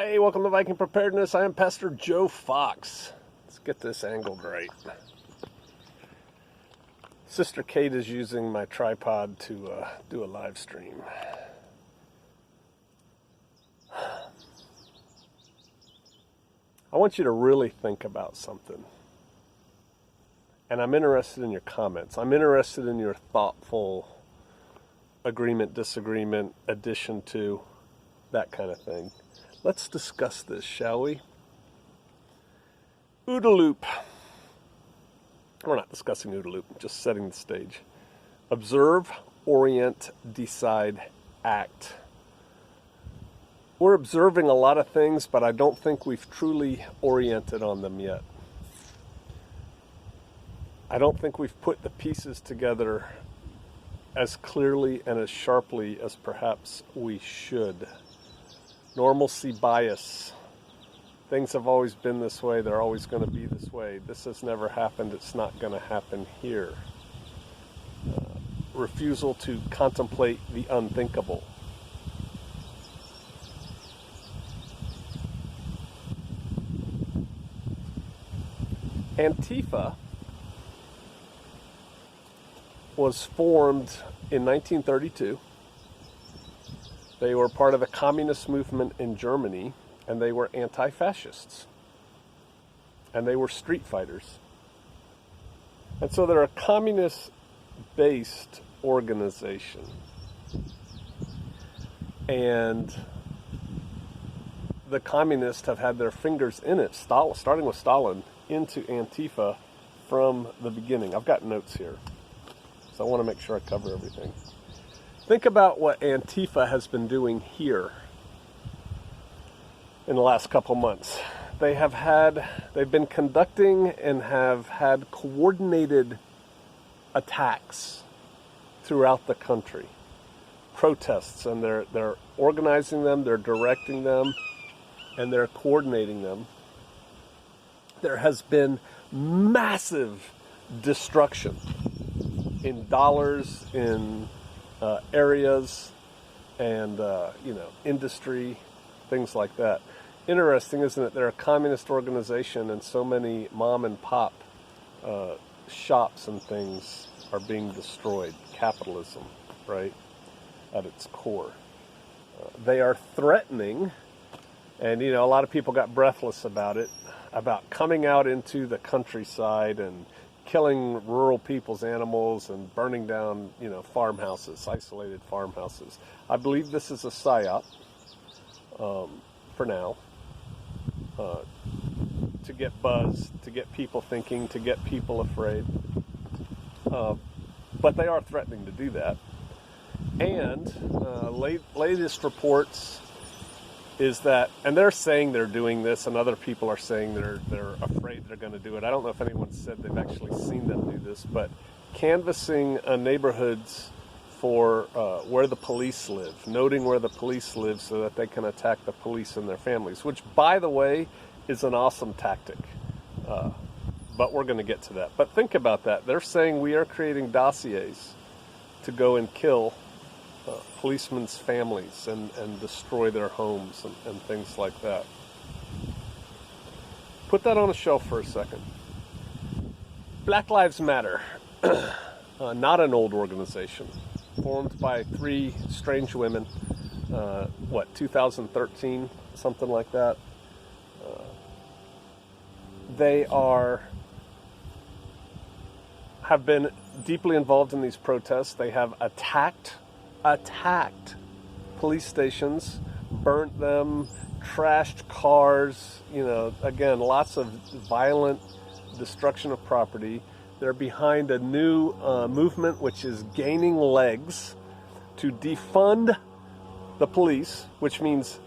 Hey, welcome to Viking Preparedness. I am Pastor Joe Fox. Let's get this angled right. Sister Kate is using my tripod to do a live stream. I want you to really think about something. And I'm interested in your comments. I'm interested in your thoughtful agreement, disagreement, addition to, that kind of thing. Let's discuss this, shall we? OODA loop. We're not discussing OODA loop, just setting the stage. Observe, orient, decide, act. We're observing a lot of things, but I don't think we've truly oriented on them yet. I don't think we've put the pieces together as clearly and as sharply as perhaps we should. Normalcy bias. Things have always been this way. They're always going to be this way. This has never happened. It's not going to happen here. Refusal to contemplate the unthinkable. Antifa was formed in 1932. They were part of the communist movement in Germany, and they were anti-fascists. And they were street fighters. And so they're a communist-based organization. And the communists have had their fingers in it, starting with Stalin, into Antifa from the beginning. I've got notes here, so I want to make sure I cover everything. Think about what Antifa has been doing here in the last couple months. They've been conducting and have had coordinated attacks throughout the country. Protests, and they're organizing them, they're directing them, and they're coordinating them. There has been massive destruction in dollars, in areas, and industry, things like that. Interesting, isn't it? They're a communist organization, and so many mom and pop shops and things are being destroyed. Capitalism, right, at its core. They are threatening, and a lot of people got breathless about it, about coming out into the countryside and killing rural people's animals and burning down, farmhouses, isolated farmhouses. I believe this is a psyop, for now, to get buzz, to get people thinking, to get people afraid. But they are threatening to do that. And latest reports is that, and they're saying they're doing this, and other people are saying they're afraid they're going to do it. I don't know if anyone said they've actually seen them do this, but canvassing neighborhoods for where the police live, noting where the police live so that they can attack the police and their families, which, by the way, is an awesome tactic. But we're going to get to that. But think about that. They're saying we are creating dossiers to go and kill policemen's families and destroy their homes and things like that. Put that on a shelf for a second. Black Lives Matter, not an old organization, formed by 3 strange women, 2013, something like that. They have been deeply involved in these protests. They have attacked police stations, burnt them, trashed cars, again, lots of violent destruction of property. They're behind a new movement which is gaining legs to defund the police, which means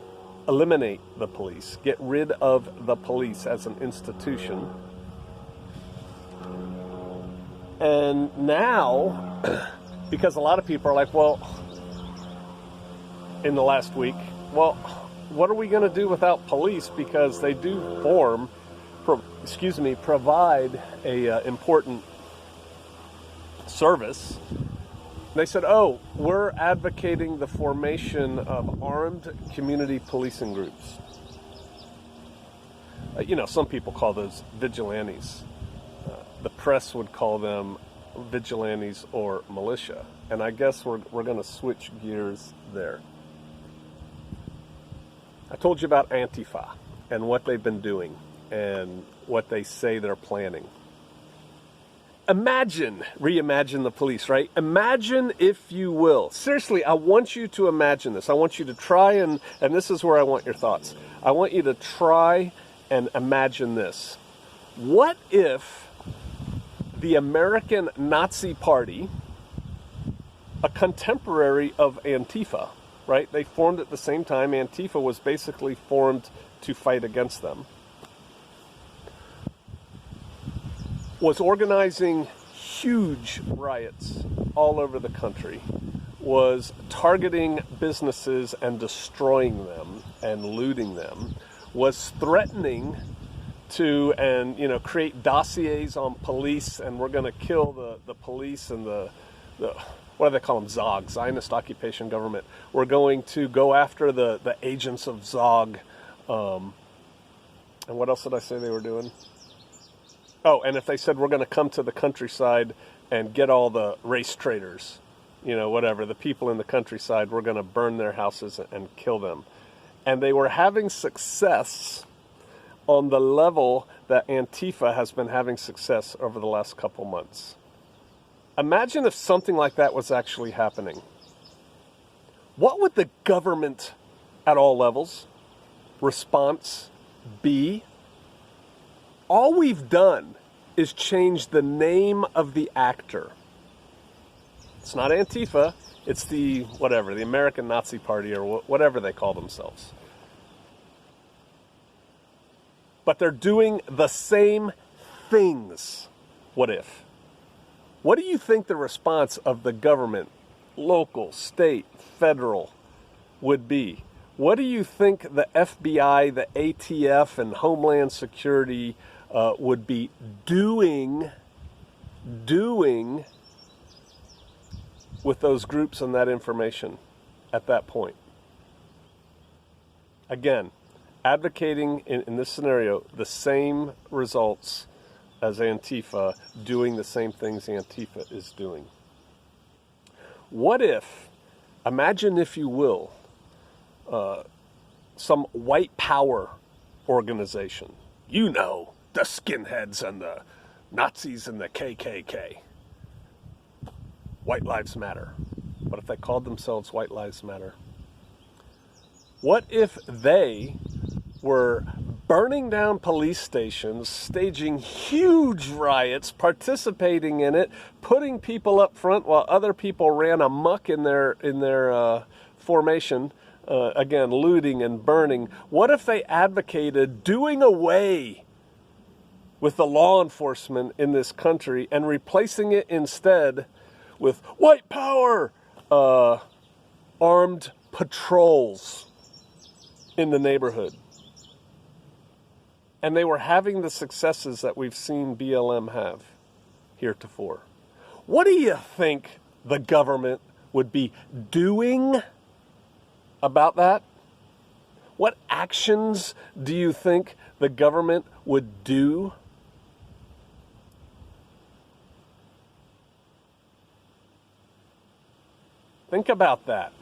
eliminate the police, get rid of the police as an institution. And now, because a lot of people are like, in the last week, what are we going to do without police? Because they do provide a important service. They said, we're advocating the formation of armed community policing groups. Some people call those vigilantes. The press would call them vigilantes or militia. And I guess we're going to switch gears there. I told you about Antifa and what they've been doing and what they say they're planning. Reimagine the police, right? Imagine, if you will. Seriously, I want you to imagine this. I want you to try and this is where I want your thoughts. I want you to try and imagine this. What if the American Nazi Party, a contemporary of Antifa, right? They formed at the same time. Antifa was basically formed to fight against them. Was organizing huge riots all over the country, was targeting businesses and destroying them and looting them, was threatening to create dossiers on police, and we're going to kill the police and the what do they call them, ZOG, Zionist Occupation Government. We're going to go after the agents of ZOG. And what else did I say they were doing? Oh, and if they said we're going to come to the countryside and get all the race traitors, the people in the countryside, we're going to burn their houses and kill them. And they were having success on the level that Antifa has been having success over the last couple months. Imagine if something like that was actually happening. What would the government at all levels response be? All we've done is change the name of the actor. It's not Antifa, it's the American Nazi Party or whatever they call themselves. But they're doing the same things. What if? What do you think the response of the government, local, state, federal, would be? What do you think the FBI, the ATF, and Homeland Security would be doing with those groups and that information at that point? Again, advocating in this scenario the same results as Antifa, doing the same things Antifa is doing. What if, imagine if you will, some white power organization, the skinheads and the Nazis and the KKK. White Lives Matter. What if they called themselves White Lives Matter? What if they were burning down police stations, staging huge riots, participating in it, putting people up front while other people ran amok in their formation, again, looting and burning? What if they advocated doing away with the law enforcement in this country and replacing it instead with white power, armed patrols in the neighborhood? And they were having the successes that we've seen BLM have heretofore. What do you think the government would be doing about that? What actions do you think the government would do? Think about that.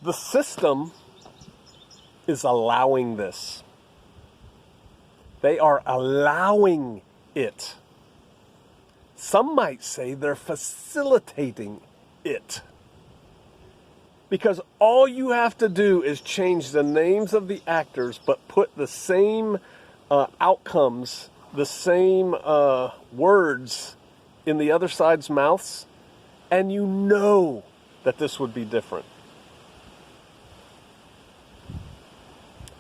The system is allowing this. They are allowing it. Some might say they're facilitating it. Because all you have to do is change the names of the actors, but put the same outcomes, the same words in the other side's mouths, and you know that this would be different.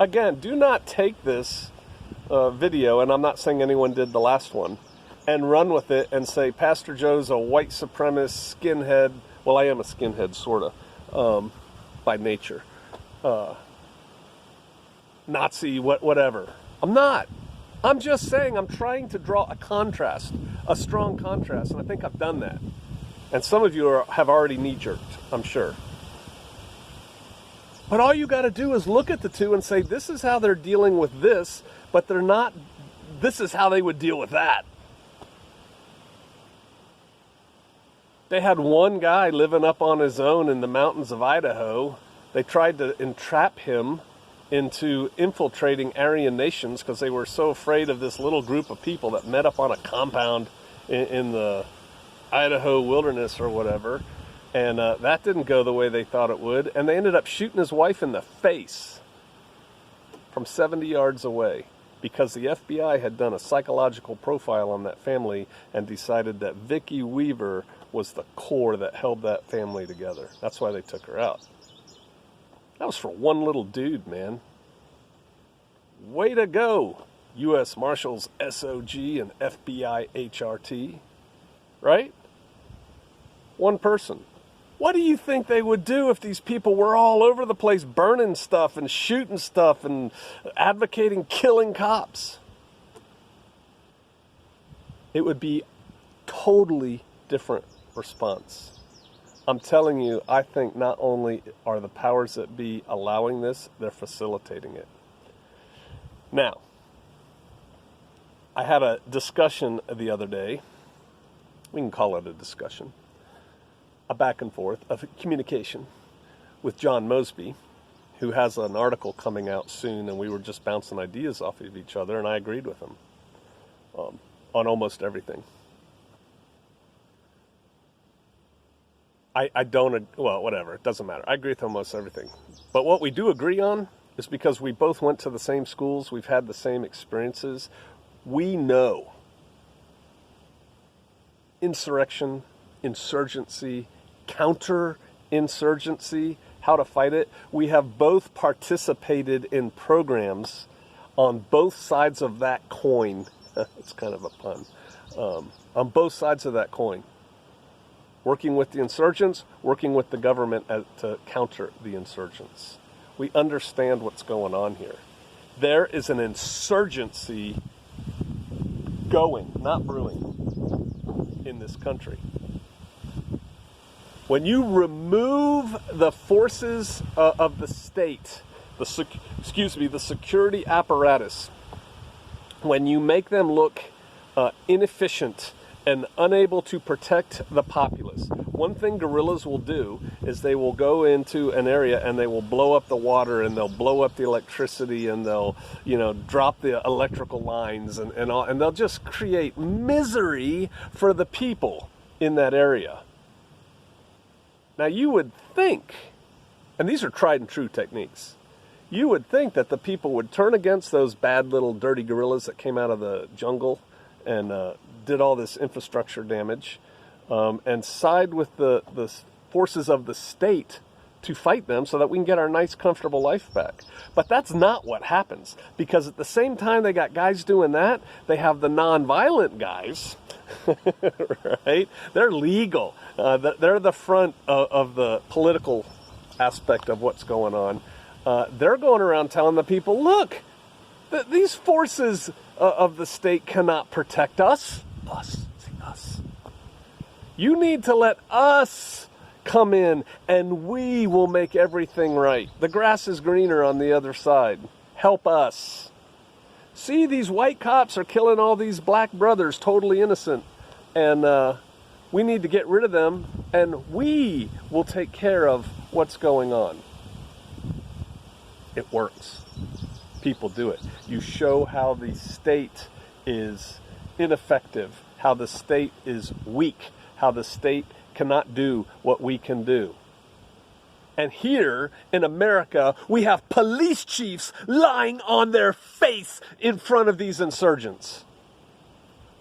Again, do not take this video, and I'm not saying anyone did the last one, and run with it and say, Pastor Joe's a white supremacist skinhead. Well, I am a skinhead, sort of, by nature. Nazi, whatever. I'm not. I'm just saying I'm trying to draw a contrast, a strong contrast, and I think I've done that. And some of you have already knee-jerked, I'm sure. But all you got to do is look at the two and say, this is how they're dealing with this, but they're not, this is how they would deal with that. They had one guy living up on his own in the mountains of Idaho. They tried to entrap him into infiltrating Aryan nations because they were so afraid of this little group of people that met up on a compound in the Idaho wilderness or whatever. And that didn't go the way they thought it would. And they ended up shooting his wife in the face from 70 yards away because the FBI had done a psychological profile on that family and decided that Vicki Weaver was the core that held that family together. That's why they took her out. That was for one little dude, man. Way to go, U.S. Marshals SOG and FBI HRT. Right? One person. What do you think they would do if these people were all over the place burning stuff and shooting stuff and advocating killing cops? It would be totally different response. I'm telling you, I think not only are the powers that be allowing this, they're facilitating it. Now, I had a discussion the other day. We can call it a discussion. A back and forth of communication with John Mosby, who has an article coming out soon, and we were just bouncing ideas off of each other, and I agreed with him on almost everything. I don't, well, whatever, it doesn't matter. I agree with almost everything. But what we do agree on is because we both went to the same schools, we've had the same experiences, we know insurrection, insurgency, counter-insurgency, how to fight it. We have both participated in programs on both sides of that coin. It's kind of a pun. On both sides of that coin. Working with the insurgents, working with the government to counter the insurgents. We understand what's going on here. There is an insurgency going, not brewing, in this country. When you remove the forces of the state, the security apparatus, when you make them look inefficient and unable to protect the populace, one thing guerrillas will do is they will go into an area and they will blow up the water and they'll blow up the electricity and they'll, drop the electrical lines and all, and they'll just create misery for the people in that area. Now you would think, and these are tried and true techniques, you would think that the people would turn against those bad little dirty guerrillas that came out of the jungle and did all this infrastructure damage, and side with the forces of the state to fight them so that we can get our nice, comfortable life back. But that's not what happens, because at the same time they got guys doing that, they have the nonviolent guys, right? They're legal. They're the front of the political aspect of what's going on. They're going around telling the people, look, these forces of the state cannot protect us. Us. You need to let us come in and we will make everything right. The grass is greener on the other side. Help us. See, these white cops are killing all these black brothers, totally innocent. And we need to get rid of them and we will take care of what's going on. It works. People do it. You show how the state is ineffective, how the state is weak, how the state cannot do what we can do. And here in America, we have police chiefs lying on their face in front of these insurgents.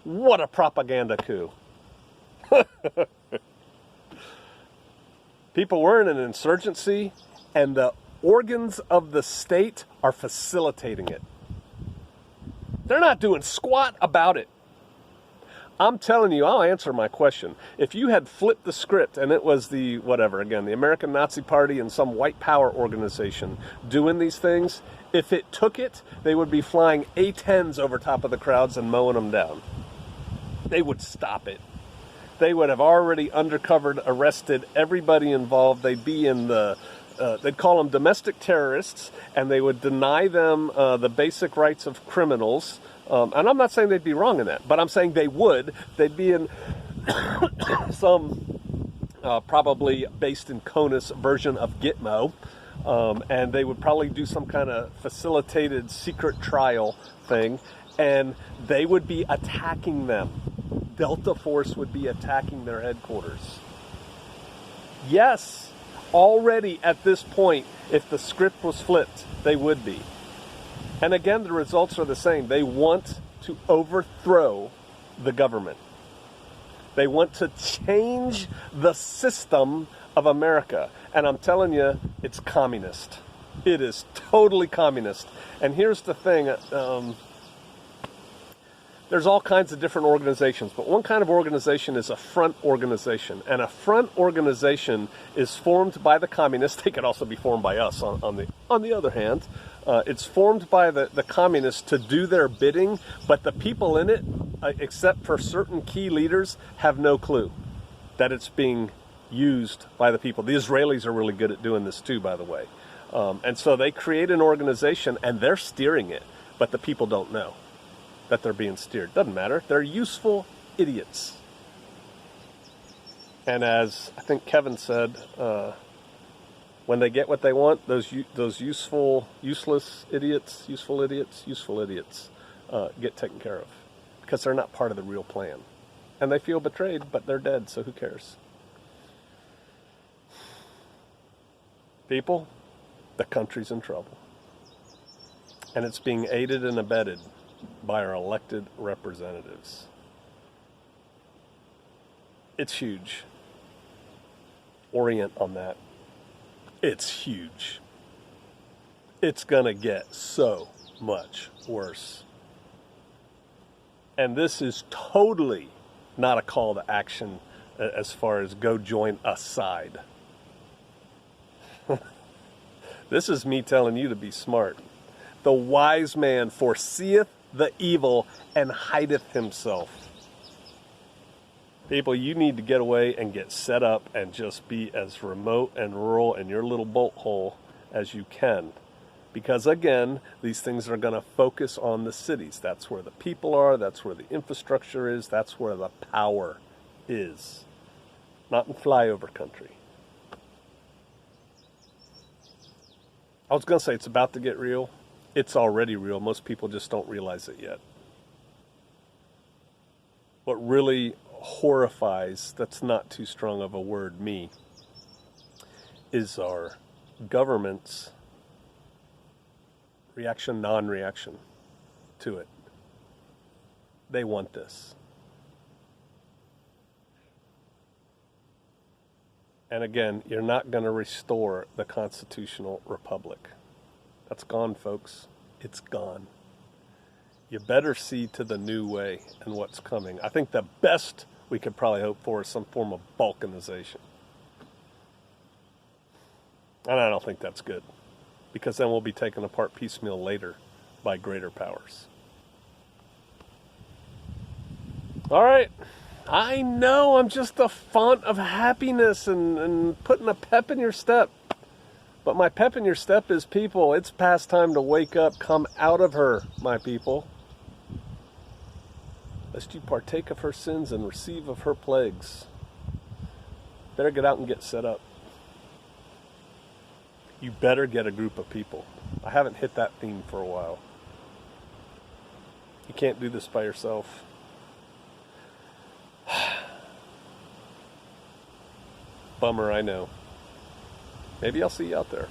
What a propaganda coup. People were in an insurgency, and the organs of the state are facilitating it. They're not doing squat about it. I'm telling you, I'll answer my question. If you had flipped the script and it was the American Nazi Party and some white power organization doing these things, if it took it, they would be flying A-10s over top of the crowds and mowing them down. They would stop it. They would have already undercovered, arrested everybody involved. They'd be in the they'd call them domestic terrorists, and they would deny them the basic rights of criminals. And I'm not saying they'd be wrong in that, but I'm saying they would. They'd be in some probably based in CONUS version of Gitmo, and they would probably do some kind of facilitated secret trial thing, and they would be attacking them. Delta Force would be attacking their headquarters. Yes, already at this point, if the script was flipped, they would be. And again, the results are the same. They want to overthrow the government. They want to change the system of America. And I'm telling you, it's communist. It is totally communist. And here's the thing. There's all kinds of different organizations, but one kind of organization is a front organization. And a front organization is formed by the communists. They could also be formed by us on the other hand. It's formed by the communists to do their bidding, but the people in it, except for certain key leaders, have no clue that it's being used by the people. The Israelis are really good at doing this too, by the way. And so they create an organization and they're steering it, but the people don't know that they're being steered. Doesn't matter. They're useful idiots. And as I think Kevin said, when they get what they want, those useless idiots get taken care of because they're not part of the real plan. And they feel betrayed, but they're dead, so who cares? People, the country's in trouble. And it's being aided and abetted by our elected representatives. It's huge. Orient on that. It's huge. It's going to get so much worse. And this is totally not a call to action as far as go join a side. This is me telling you to be smart. The wise man foreseeth the evil and hideth himself. People, you need to get away and get set up and just be as remote and rural in your little bolt hole as you can. Because again, these things are going to focus on the cities. That's where the people are. That's where the infrastructure is. That's where the power is. Not in flyover country. I was going to say it's about to get real. It's already real. Most people just don't realize it yet. What really horrifies, that's not too strong of a word, me, is our government's reaction, non-reaction to it. They want this. And again, you're not going to restore the constitutional republic. That's gone, folks. It's gone. You better see to the new way and what's coming. I think the best we could probably hope for is some form of balkanization. And I don't think that's good, because then we'll be taken apart piecemeal later by greater powers. All right. I know I'm just a font of happiness and putting a pep in your step. But my pep in your step is, people, it's past time to wake up. Come out of her, my people. Lest you partake of her sins and receive of her plagues. Better get out and get set up. You better get a group of people. I haven't hit that theme for a while. You can't do this by yourself. Bummer, I know. Maybe I'll see you out there.